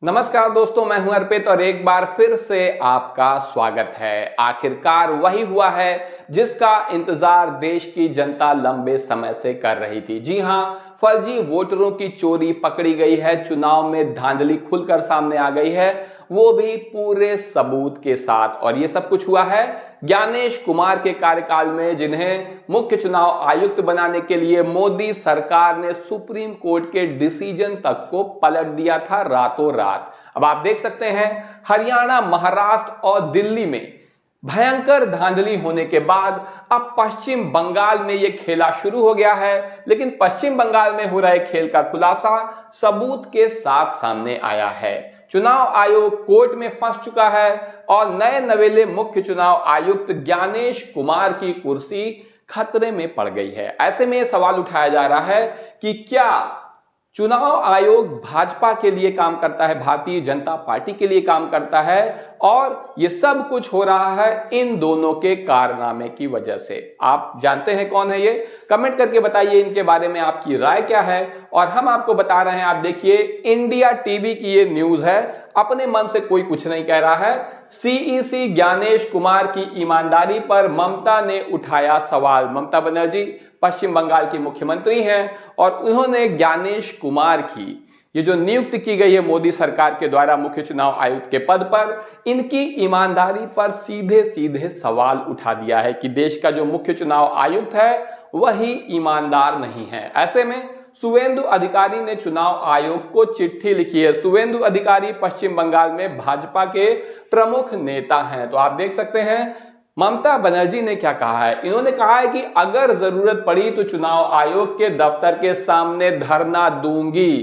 नमस्कार दोस्तों, मैं हूं अर्पित और एक बार फिर से आपका स्वागत है। आखिरकार वही हुआ है जिसका इंतजार देश की जनता लंबे समय से कर रही थी। जी हां, फर्जी वोटरों की चोरी पकड़ी गई है। चुनाव में धांधली खुलकर सामने आ गई है, वो भी पूरे सबूत के साथ। और ये सब कुछ हुआ है ज्ञानेश कुमार के कार्यकाल में, जिन्हें मुख्य चुनाव आयुक्त बनाने के लिए मोदी सरकार ने सुप्रीम कोर्ट के डिसीजन तक को पलट दिया था रातों रात। अब आप देख सकते हैं, हरियाणा, महाराष्ट्र और दिल्ली में भयंकर धांधली होने के बाद अब पश्चिम बंगाल में यह खेला शुरू हो गया है। लेकिन पश्चिम बंगाल में हो रहे खेल का खुलासा सबूत के साथ सामने आया है। चुनाव आयोग कोर्ट में फंस चुका है और नए नवेले मुख्य चुनाव आयुक्त ज्ञानेश कुमार की कुर्सी खतरे में पड़ गई है। ऐसे में सवाल उठाया जा रहा है कि क्या चुनाव आयोग भाजपा के लिए काम करता है, भारतीय जनता पार्टी के लिए काम करता है, और ये सब कुछ हो रहा है इन दोनों के कारनामे की वजह से। आप जानते हैं कौन है ये? कमेंट करके बताइए इनके बारे में आपकी राय क्या है। और हम आपको बता रहे हैं, आप देखिए, इंडिया टीवी की ये न्यूज है। अपने मन से कोई कुछ नहीं कह रहा है। सीईसी ज्ञानेश कुमार की ईमानदारी पर ममता ने उठाया सवाल। ममता बनर्जी पश्चिम बंगाल की मुख्यमंत्री हैं और उन्होंने ज्ञानेश कुमार की ये जो नियुक्ति की गई है मोदी सरकार के द्वारा मुख्य चुनाव आयुक्त के पद पर, इनकी ईमानदारी पर सीधे सीधे सवाल उठा दिया है कि देश का जो मुख्य चुनाव आयुक्त है वही ईमानदार नहीं है। ऐसे में शुवेंदु अधिकारी ने चुनाव आयोग को चिट्ठी लिखी है। शुवेंदु अधिकारी पश्चिम बंगाल में भाजपा के प्रमुख नेता हैं। तो आप देख सकते हैं ममता बनर्जी ने क्या कहा है। इन्होंने कहा है कि अगर जरूरत पड़ी तो चुनाव आयोग के दफ्तर के सामने धरना दूंगी।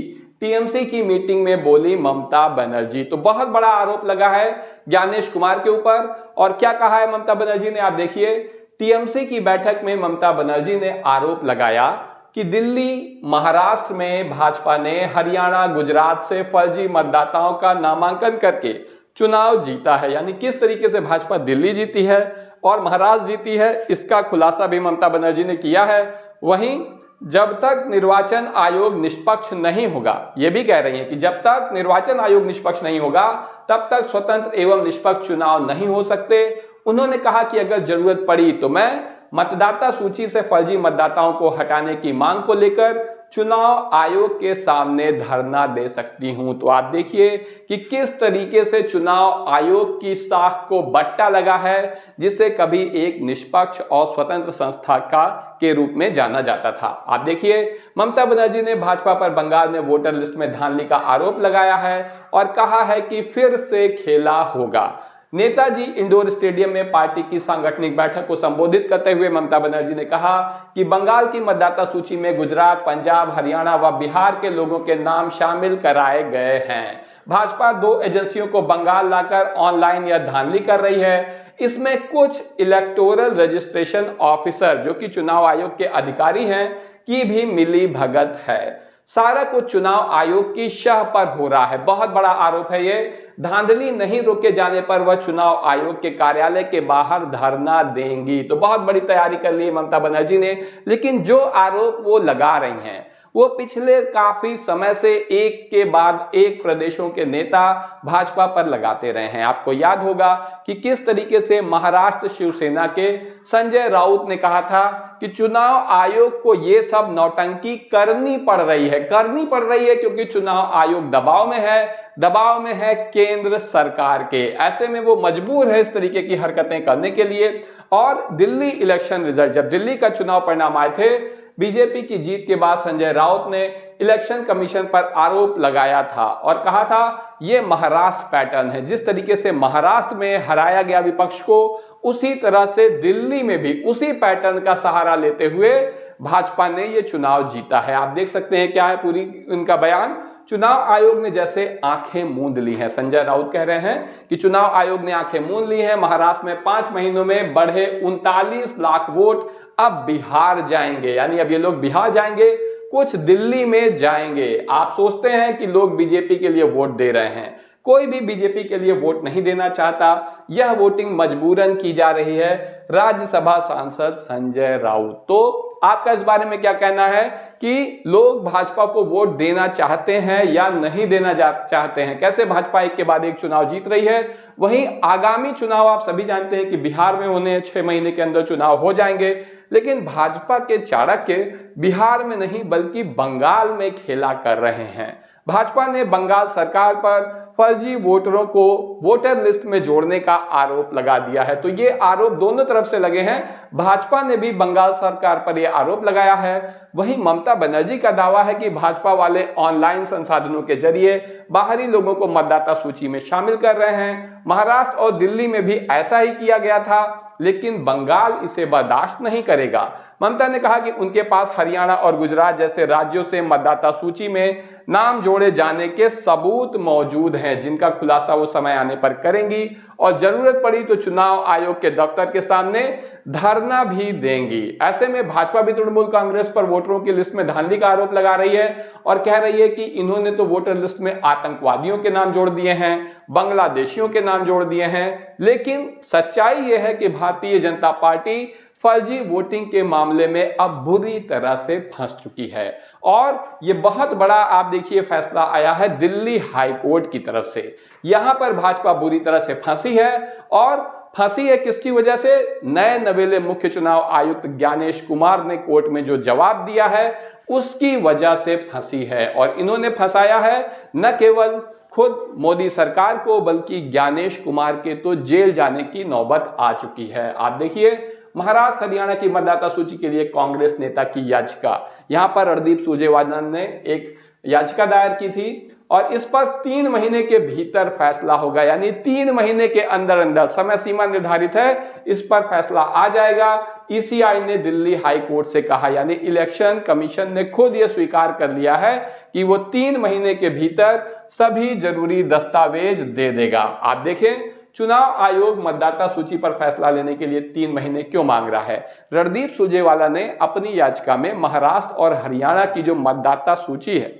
टीएमसी की मीटिंग में बोली ममता बनर्जी। तो बहुत बड़ा आरोप लगा है ज्ञानेश कुमार के ऊपर। और क्या कहा है ममता बनर्जी ने, आप देखिए। टीएमसी की बैठक में ममता बनर्जी ने आरोप लगाया कि दिल्ली, महाराष्ट्र में भाजपा ने हरियाणा, गुजरात से फर्जी मतदाताओं का नामांकन करके चुनाव जीता है। यानी किस तरीके से भाजपा दिल्ली जीती है और महाराष्ट्र जीती है, इसका खुलासा भी ममता बनर्जी ने किया है। वहीं जब तक निर्वाचन आयोग निष्पक्ष नहीं होगा, यह भी कह रही है कि जब तक निर्वाचन आयोग निष्पक्ष नहीं होगा तब तक स्वतंत्र एवं निष्पक्ष चुनाव नहीं हो सकते। उन्होंने कहा कि अगर जरूरत पड़ी तो मैं मतदाता सूची से फर्जी मतदाताओं को हटाने की मांग को लेकर चुनाव आयोग के सामने धरना दे सकती हूं। तो आप देखिए कि किस तरीके से चुनाव आयोग की साख को बट्टा लगा है, जिसे कभी एक निष्पक्ष और स्वतंत्र संस्था का के रूप में जाना जाता था। आप देखिए, ममता बनर्जी ने भाजपा पर बंगाल में वोटर लिस्ट में धांधली का आरोप लगाया है और कहा है कि फिर से खेला होगा। नेताजी इंडोर स्टेडियम में पार्टी की सांगठनिक बैठक को संबोधित करते हुए ममता बनर्जी ने कहा कि बंगाल की मतदाता सूची में गुजरात, पंजाब, हरियाणा व बिहार के लोगों के नाम शामिल कराए गए हैं। भाजपा 2 एजेंसियों को बंगाल लाकर ऑनलाइन यह धांधली कर रही है। इसमें कुछ इलेक्टोरल रजिस्ट्रेशन ऑफिसर, जो कि चुनाव आयोग के अधिकारी हैं, की भी मिली भगत है। सारा कुछ चुनाव आयोग की शह पर हो रहा है। बहुत बड़ा आरोप है ये। धांधली नहीं रोके जाने पर वह चुनाव आयोग के कार्यालय के बाहर धरना देंगी। तो बहुत बड़ी तैयारी कर ली ममता बनर्जी ने। लेकिन जो आरोप वो लगा रही हैं वो पिछले काफी समय से एक के बाद एक प्रदेशों के नेता भाजपा पर लगाते रहे हैं। आपको याद होगा कि किस तरीके से महाराष्ट्र शिवसेना के संजय राउत ने कहा था कि चुनाव आयोग को ये सब नौटंकी करनी पड़ रही है क्योंकि चुनाव आयोग दबाव में है केंद्र सरकार के। ऐसे में वो मजबूर है इस तरीके की हरकतें करने के लिए। और दिल्ली इलेक्शन रिजल्ट, जब दिल्ली का चुनाव परिणाम आए थे, बीजेपी की जीत के बाद संजय राउत ने इलेक्शन कमीशन पर आरोप लगाया था और कहा था यह महाराष्ट्र पैटर्न है। जिस तरीके से महाराष्ट्र में हराया गया विपक्ष को, उसी तरह से दिल्ली में भी उसी पैटर्न का सहारा लेते हुए भाजपा ने यह चुनाव जीता है। आप देख सकते हैं क्या है पूरी इनका बयान। चुनाव आयोग ने जैसे आंखें मूंद ली हैं। संजय राउत कह रहे हैं कि चुनाव आयोग ने आंखें मूंद ली हैं। महाराष्ट्र में 5 महीनों में बढ़े 39 लाख वोट अब बिहार जाएंगे। यानी अब ये लोग बिहार जाएंगे, कुछ दिल्ली में जाएंगे। आप सोचते हैं कि लोग बीजेपी के लिए वोट दे रहे हैं, कोई भी बीजेपी के लिए वोट नहीं देना चाहता। यह वोटिंग मजबूरन की जा रही है राज्यसभा सांसद संजय राउत। तो आपका इस बारे में क्या कहना है कि लोग भाजपा को वोट देना चाहते हैं या नहीं देना चाहते हैं? कैसे भाजपा एक के बाद एक चुनाव जीत रही है। वहीं आगामी चुनाव आप सभी जानते हैं कि बिहार में होने 6 महीने के अंदर चुनाव हो जाएंगे, लेकिन भाजपा के चाणक्य बिहार में नहीं बल्कि बंगाल में खेला कर रहे हैं। भाजपा ने बंगाल सरकार पर फर्जी वोटरों को वोटर लिस्ट में जोड़ने का आरोप लगा दिया है। तो ये आरोप दोनों तरफ से लगे हैं। भाजपा ने भी बंगाल सरकार पर यह आरोप लगाया है। वहीं ममता बनर्जी का दावा है कि भाजपा वाले ऑनलाइन संसाधनों के जरिए बाहरी लोगों को मतदाता सूची में शामिल कर रहे हैं। महाराष्ट्र और दिल्ली में भी ऐसा ही किया गया था, लेकिन बंगाल इसे बर्दाश्त नहीं करेगा। ममता ने कहा कि उनके पास हरियाणा और गुजरात जैसे राज्यों से मतदाता सूची में नाम जोड़े जाने के सबूत मौजूद हैं, जिनका खुलासा वो समय आने पर करेंगी और जरूरत पड़ी तो चुनाव आयोग के दफ्तर के सामने धरना भी देंगी। ऐसे में भाजपा भी तृणमूल कांग्रेस पर वोटरों की लिस्ट में धांधली का आरोप लगा रही है और कह रही है कि इन्होंने तो वोटर लिस्ट में आतंकवादियों के नाम जोड़ दिए हैं, बांग्लादेशियों के नाम जोड़ दिए हैं। लेकिन सच्चाई यह है कि भारतीय जनता पार्टी फर्जी वोटिंग के मामले में अब बुरी तरह से फंस चुकी है और ये बहुत बड़ा आप देखिए फैसला आया है दिल्ली हाई कोर्ट की तरफ से। यहां पर भाजपा बुरी तरह से फंसी है और फंसी है किसकी वजह से? नए नवेले मुख्य चुनाव आयुक्त ज्ञानेश कुमार ने कोर्ट में जो जवाब दिया है उसकी वजह से फंसी है। और इन्होंने फंसाया है न केवल खुद मोदी सरकार को बल्कि ज्ञानेश कुमार के तो जेल जाने की नौबत आ चुकी है। आप देखिए महाराष्ट्र हरियाणा की मतदाता सूची के लिए कांग्रेस नेता की याचिका, यहां पर रणदीप सुरजेवाला ने एक याचिका दायर की थी और इस पर 3 महीने के भीतर फैसला होगा, यानी 3 महीने के अंदर अंदर समय सीमा निर्धारित है, इस पर फैसला आ जाएगा। ईसीआई ने दिल्ली हाई कोर्ट से कहा, यानी इलेक्शन कमीशन ने खुद यह स्वीकार कर लिया है कि वो 3 महीने के भीतर सभी जरूरी दस्तावेज दे देगा। आप देखें चुनाव आयोग मतदाता सूची पर फैसला लेने के लिए 3 महीने क्यों मांग रहा है। रणदीप सुरजेवाला ने अपनी याचिका में महाराष्ट्र और हरियाणा की जो मतदाता सूची है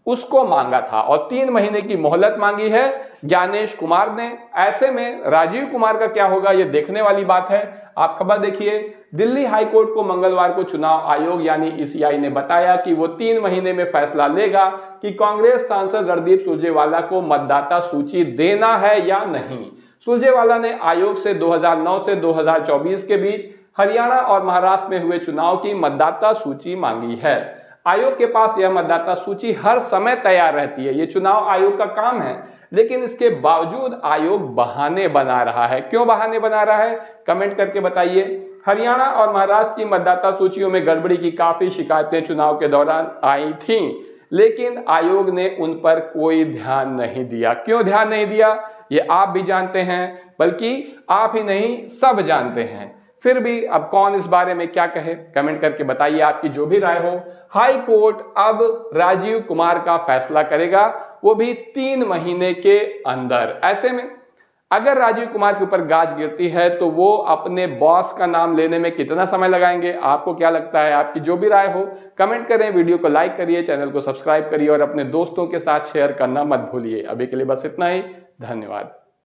उसको मांगा था और 3 महीने की मोहलत मांगी है ज्ञानेश कुमार ने। ऐसे में राजीव कुमार का क्या होगा ये देखने वाली बात है। आप खबर देखिए, दिल्ली हाई कोर्ट को मंगलवार को चुनाव आयोग यानी ईसीआई ने बताया कि वो 3 महीने में फैसला लेगा कि कांग्रेस सांसद रणदीप सुरजेवाला को मतदाता सूची देना है या नहीं। सुरजेवाला ने आयोग से 2009 से 2024 के बीच हरियाणा और महाराष्ट्र में हुए चुनाव की मतदाता सूची मांगी है। आयोग के पास यह मतदाता सूची हर समय तैयार रहती है, ये चुनाव आयोग का काम है, लेकिन इसके बावजूद आयोग बहाने बना रहा है। क्यों बहाने बना रहा है, कमेंट करके बताइए। हरियाणा और महाराष्ट्र की मतदाता सूचियों में गड़बड़ी की काफी शिकायतें चुनाव के दौरान आई थीं, लेकिन आयोग ने उन पर कोई ध्यान नहीं दिया। क्यों ध्यान नहीं दिया ये आप भी जानते हैं, बल्कि आप ही नहीं सब जानते हैं। फिर भी अब कौन इस बारे में क्या कहे, कमेंट करके बताइए आपकी जो भी राय हो। हाई कोर्ट अब राजीव कुमार का फैसला करेगा, वो भी 3 महीने के अंदर। ऐसे में अगर राजीव कुमार के ऊपर गाज गिरती है तो वो अपने बॉस का नाम लेने में कितना समय लगाएंगे, आपको क्या लगता है? आपकी जो भी राय हो कमेंट करें, वीडियो को लाइक करिए, चैनल को सब्सक्राइब करिए और अपने दोस्तों के साथ शेयर करना मत भूलिए। अभी के लिए बस इतना ही, धन्यवाद।